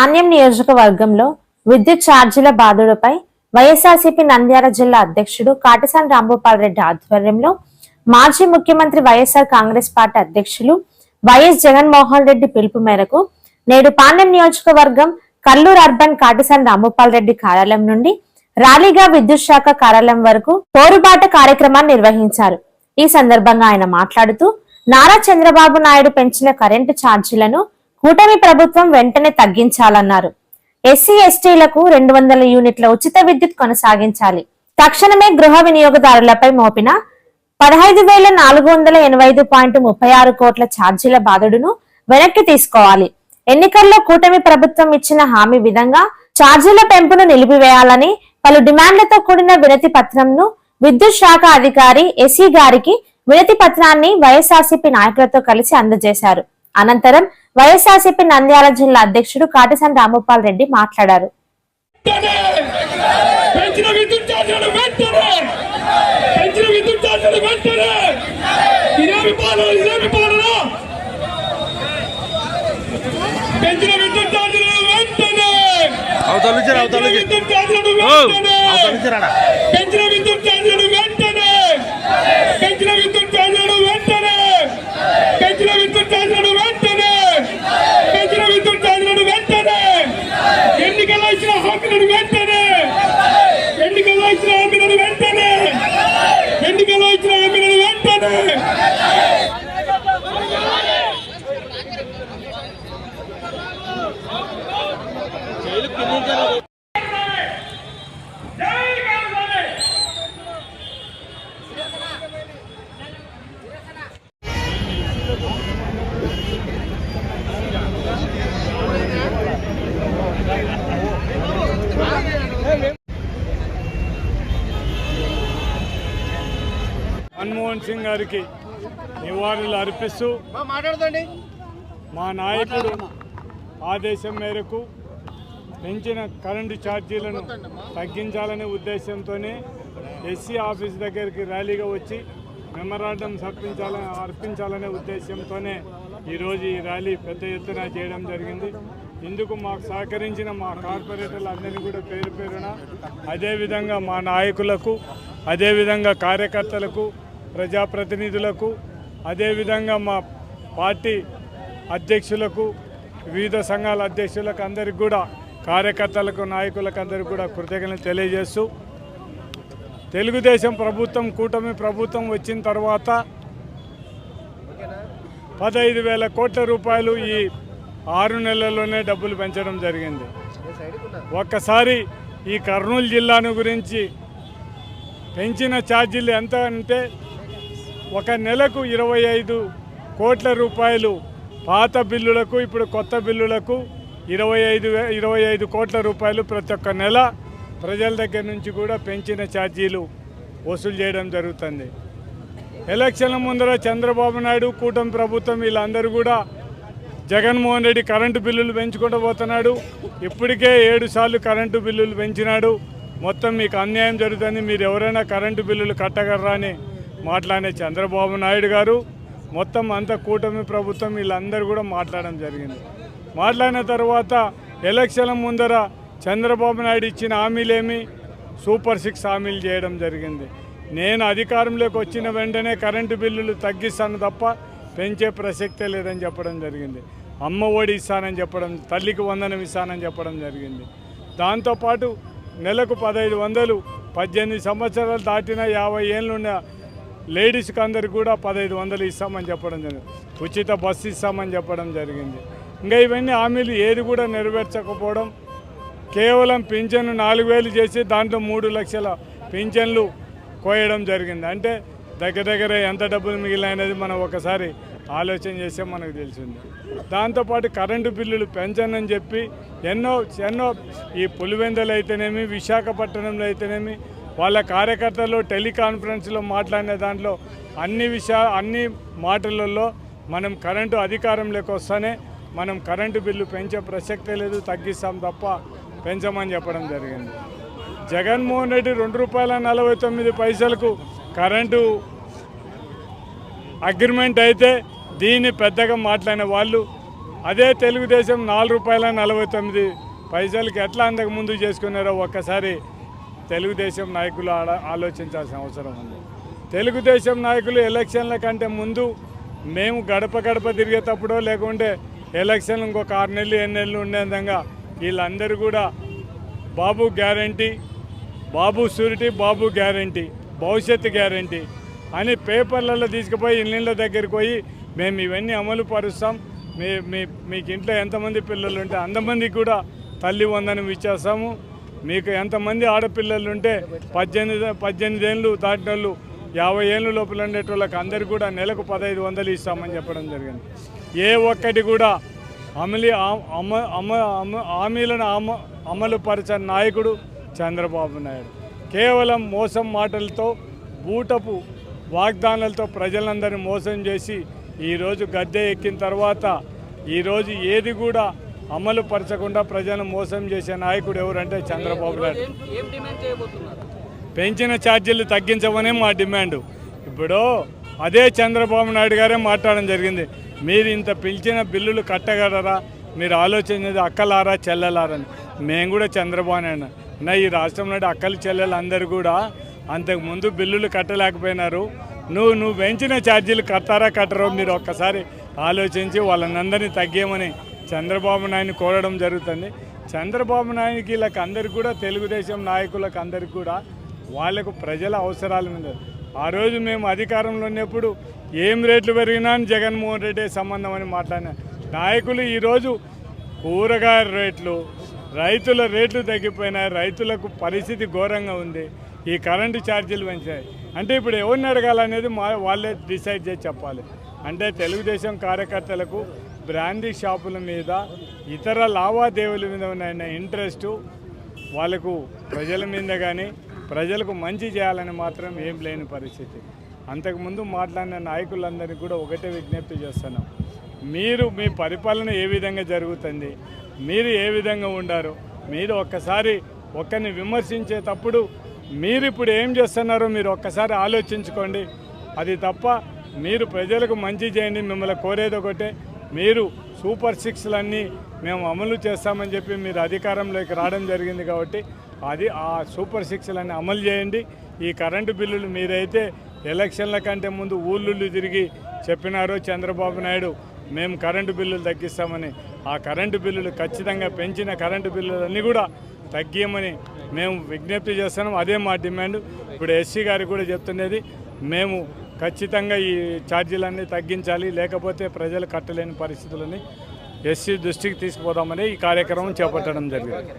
పాణ్యం నియోజకవర్గంలో విద్యుత్ ఛార్జీల బాధుడుపై వైఎస్ఆర్సీపీ నంద్యాల జిల్లా అధ్యక్షుడు కాటసాని రాంభూపాల్ రెడ్డి ఆధ్వర్యంలో మాజీ ముఖ్యమంత్రి వైఎస్ఆర్ కాంగ్రెస్ పార్టీ అధ్యక్షులు వైఎస్ జగన్మోహన్ రెడ్డి పిలుపు మేరకు నేడు పాణ్యం నియోజకవర్గం కల్లూరు అర్బన్ కాటసాని రాంభూపాల్ రెడ్డి కార్యాలయం నుండి ర్యాలీగా విద్యుత్ శాఖ కార్యాలయం వరకు పోరుబాట కార్యక్రమాన్ని నిర్వహించారు. ఈ సందర్భంగా ఆయన మాట్లాడుతూ నారా చంద్రబాబు నాయుడు పెంచిన కరెంటు ఛార్జీలను కూటమి ప్రభుత్వం వెంటనే తగ్గించాలన్నారు. ఎస్సీ ఎస్టీలకు 200 యూనిట్ల ఉచిత విద్యుత్ కొనసాగించాలి. తక్షణమే గృహ వినియోగదారులపై మోపిన 15,485.36 కోట్ల ఛార్జీల బాధుడును వెనక్కి తీసుకోవాలి. ఎన్నికల్లో కూటమి ప్రభుత్వం ఇచ్చిన హామీ విధంగా ఛార్జీల పెంపును నిలిపివేయాలని పలు డిమాండ్లతో కూడిన వినతి పత్రంను విద్యుత్ శాఖ అధికారి ఎస్సీ గారికి వినతి పత్రాన్ని వైఎస్ఆర్సీపీ నాయకులతో కలిసి అందజేశారు. అనంతరం వైఎస్ఆర్సీపీ నంద్యాల జిల్లా అధ్యక్షుడు కాటసాని రాంభూపాల్ రెడ్డి మాట్లాడారు. మన్మోహన్ సింగ్ గారికి నివాళులు అర్పిస్తూ మా నాయకుడు ఆదేశం మేరకు పెంచిన కరెంటు ఛార్జీలను తగ్గించాలనే ఉద్దేశంతోనే ఎస్సీ ఆఫీస్ దగ్గరికి ర్యాలీగా వచ్చి మెమరాండం అర్పించాలనే ఉద్దేశంతోనే ఈరోజు ఈ ర్యాలీ పెద్ద ఎత్తున చేయడం జరిగింది. ఇందుకు మాకు సహకరించిన మా కార్పొరేటర్లు అందరినీ కూడా పేరు పేరున, అదేవిధంగా మా నాయకులకు, అదేవిధంగా కార్యకర్తలకు, ప్రజాప్రతినిధులకు, అదేవిధంగా మా పార్టీ అధ్యక్షులకు, వివిధ సంఘాల అధ్యక్షులకు అందరికి కూడా, కార్యకర్తలకు, నాయకులకు అందరికీ కూడా కృతజ్ఞతలు తెలియజేస్తూ, తెలుగుదేశం ప్రభుత్వం, కూటమి ప్రభుత్వం వచ్చిన తర్వాత 15,000 కోట్ల రూపాయలు ఈ 6 నెలల్లోనే డబ్బులు పెంచడం జరిగింది. ఒక్కసారి ఈ కర్నూలు జిల్లాను గురించి పెంచిన ఛార్జీలు ఎంత అంటే ఒక నెలకు 25 కోట్ల రూపాయలు పాత బిల్లులకు, ఇప్పుడు కొత్త బిల్లులకు 25 కోట్ల రూపాయలు ప్రతి ఒక్క నెల ప్రజల దగ్గర నుంచి కూడా పెంచిన ఛార్జీలు వసూలు చేయడం జరుగుతుంది. ఎలక్షన్ల ముందర చంద్రబాబు నాయుడు, కూటమి ప్రభుత్వం వీళ్ళందరూ కూడా జగన్మోహన్ రెడ్డి కరెంటు బిల్లులు పెంచుకుంటూ పోతున్నాడు. ఇప్పటికే 7 సార్లు కరెంటు బిల్లులు పెంచినాడు. మొత్తం మీకు అన్యాయం జరుగుతుంది, మీరు ఎవరైనా కరెంటు బిల్లులు కట్టగలరా అని మాట్లాడే చంద్రబాబు నాయుడు గారు, మొత్తం అంతా కూటమి ప్రభుత్వం వీళ్ళందరూ కూడా మాట్లాడడం జరిగింది. మాట్లాడిన తర్వాత ఎలక్షన్ల ముందర చంద్రబాబు నాయుడు ఇచ్చిన హామీలేమి సూపర్ 6 హామీలు చేయడం జరిగింది. నేను అధికారంలోకి వచ్చిన వెంటనే కరెంటు బిల్లులు తగ్గిస్తాను తప్ప పెంచే ప్రసక్తే లేదని చెప్పడం జరిగింది. అమ్మ ఒడి ఇస్తానని చెప్పడం, తల్లికి వందనం ఇస్తానని చెప్పడం జరిగింది. దాంతోపాటు నెలకు 1500, 18 సంవత్సరాలు దాటిన 50 ఏళ్ళున్న లేడీస్కి అందరికి కూడా 1500 ఇస్తామని చెప్పడం జరిగింది. ఉచిత బస్సు ఇస్తామని చెప్పడం జరిగింది. ఇంకా ఇవన్నీ హామీలు ఏది కూడా నెరవేర్చకపోవడం, కేవలం పింఛను 4,000 చేసి దాంట్లో 3 లక్షల పింఛన్లు కోయడం జరిగింది. అంటే దగ్గర ఎంత డబ్బులు మిగిలినది మనం ఒకసారి ఆలోచన చేస్తే మనకు తెలిసింది. దాంతోపాటు కరెంటు బిల్లులు పెంచనని చెప్పి ఎన్నో ఈ పులివెందులు అయితేనేమి, విశాఖపట్నంలో అయితేనేమి, వాళ్ళ కార్యకర్తలు టెలికాన్ఫరెన్స్లో మాట్లాడిన దాంట్లో అన్ని మాటలలో మనం కరెంటు అధికారంలోకి వస్తానే మనం కరెంటు బిల్లు పెంచే ప్రసక్తే లేదు, తగ్గిస్తాం తప్ప పెంచమని చెప్పడం జరిగింది. జగన్మోహన్ రెడ్డి ₹2.49 కరెంటు అగ్రిమెంట్ అయితే దీన్ని పెద్దగా మాట్లాడిన వాళ్ళు అదే తెలుగుదేశం ₹4.49 ఎట్లా అంతకు ముందు చేసుకున్నారో ఒక్కసారి తెలుగుదేశం నాయకులు ఆలోచించాల్సిన అవసరం ఉంది. తెలుగుదేశం నాయకులు ఎలక్షన్ల కంటే ముందు మేము గడప గడప తిరిగేటప్పుడో లేకుంటే ఎలక్షన్లు ఇంకొక 6 నెలలు 8 నెలలు ఉండే విధంగా వీళ్ళందరూ కూడా బాబు గ్యారంటీ, బాబు షూరిటీ, బాబు గ్యారంటీ, భవిష్యత్తు గ్యారంటీ అని పేపర్లలో తీసుకుపోయి ఇళ్ళ దగ్గరికి పోయి మేము ఇవన్నీ అమలు పరుస్తాం, మీకు ఇంట్లో ఎంతమంది పిల్లలు ఉంటే అంతమందికి కూడా తల్లి వందనం ఇచ్చేస్తాము, మీకు ఎంతమంది ఆడపిల్లలు ఉంటే 18 ఏళ్ళు దాటిన వాళ్ళు 50 ఏళ్ళ లోపల ఉండేటోళ్ళకి అందరికీ కూడా నెలకు 1500 ఇస్తామని చెప్పడం జరిగింది. ఏ ఒక్కటి కూడా హామీలను అమలు పరచని నాయకుడు చంద్రబాబు నాయుడు. కేవలం మోసం మాటలతో, బూటపు వాగ్దానాలతో ప్రజలందరినీ మోసం చేసి ఈరోజు గద్దె ఎక్కిన తర్వాత ఈరోజు ఏది కూడా అమలు పరచకుండా ప్రజలను మోసం చేసే నాయకుడు ఎవరంటే చంద్రబాబు నాయుడు. పెంచిన ఛార్జీలు తగ్గించమనే మా డిమాండ్. ఇప్పుడు అదే చంద్రబాబు నాయుడు గారే మాట్లాడడం జరిగింది, మీరు ఇంత పిలిచిన బిల్లులు కట్టగలరా, మీరు ఆలోచించేది అక్కలారా చెల్లెలారని. మేము కూడా చంద్రబాబు నాయుడు ఈ రాష్ట్రంలో అక్కలు చెల్లెలు అందరూ కూడా అంతకుముందు బిల్లులు కట్టలేకపోయినారు, నువ్వు పెంచిన ఛార్జీలు కట్టారా కట్టరో మీరు ఒక్కసారి ఆలోచించి వాళ్ళనందరినీ తగ్గేయమని చంద్రబాబు నాయుడిని కోరడం జరుగుతుంది. చంద్రబాబు నాయుడికి వీళ్ళకి అందరికీ కూడా తెలుగుదేశం నాయకులకు అందరికీ కూడా వాళ్లకు ప్రజల అవసరాల మీద ఆ రోజు మేము అధికారంలో ఉన్నప్పుడు ఏం రేట్లు పెరిగినా జగన్మోహన్ రెడ్డి సంబంధం అని మాట్లాడిన నాయకులు ఈరోజు కూరగాయల రేట్లు, రైతుల రేట్లు తగ్గిపోయినాయి, రైతులకు పరిస్థితి ఘోరంగా ఉంది, ఈ కరెంటు ఛార్జీలు పెంచాయి. అంటే ఇప్పుడు ఎవరిని అడగాలనేది వాళ్ళే డిసైడ్ చేసి చెప్పాలి. అంటే తెలుగుదేశం కార్యకర్తలకు బ్రాండీ షాపుల మీద ఇతర లావాదేవీల మీద ఉన్న ఇంట్రెస్టు వాళ్ళకు ప్రజల మీద కానీ ప్రజలకు మంచి చేయాలని మాత్రం ఏం లేని పరిస్థితి. అంతకుముందు మాట్లాడిన నాయకులందరికీ కూడా ఒకటే విజ్ఞప్తి చేస్తున్నాం, మీరు మీ పరిపాలన ఏ విధంగా జరుగుతుంది, మీరు ఏ విధంగా ఉండారు, మీరు ఒక్కసారి ఒక్కరిని విమర్శించేటప్పుడు మీరు ఇప్పుడు ఏం చేస్తున్నారో మీరు ఒక్కసారి ఆలోచించుకోండి. అది తప్ప మీరు ప్రజలకు మంచి చేయండి, మిమ్మల్ని కోరేది ఒకటే, మీరు సూపర్ 6లన్నీ మేము అమలు చేస్తామని చెప్పి మీరు అధికారంలోకి రావడం జరిగింది కాబట్టి ఆ సూపర్ 6లన్నీ అమలు చేయండి. ఈ కరెంటు బిల్లులు మీరైతే ఎలక్షన్ల కంటే ముందు ఊళ్ళుళ్ళు తిరిగి చెప్పినారో చంద్రబాబు నాయుడు మేము కరెంటు బిల్లులు తగ్గిస్తామని, ఆ కరెంటు బిల్లులు ఖచ్చితంగా పెంచిన కరెంటు బిల్లులన్నీ కూడా తగ్గియమని మేము విజ్ఞప్తి చేస్తున్నాం. అదే మా డిమాండ్. ఇప్పుడు ఎస్సీ గారికి కూడా చెప్తున్నది, మేము ఖచ్చితంగా ఈ ఛార్జీలన్నీ తగ్గించాలి, లేకపోతే ప్రజలు కట్టలేని పరిస్థితులని ఎస్సీ దృష్టికి తీసుకుపోదామని ఈ కార్యక్రమం చేపట్టడం జరిగింది.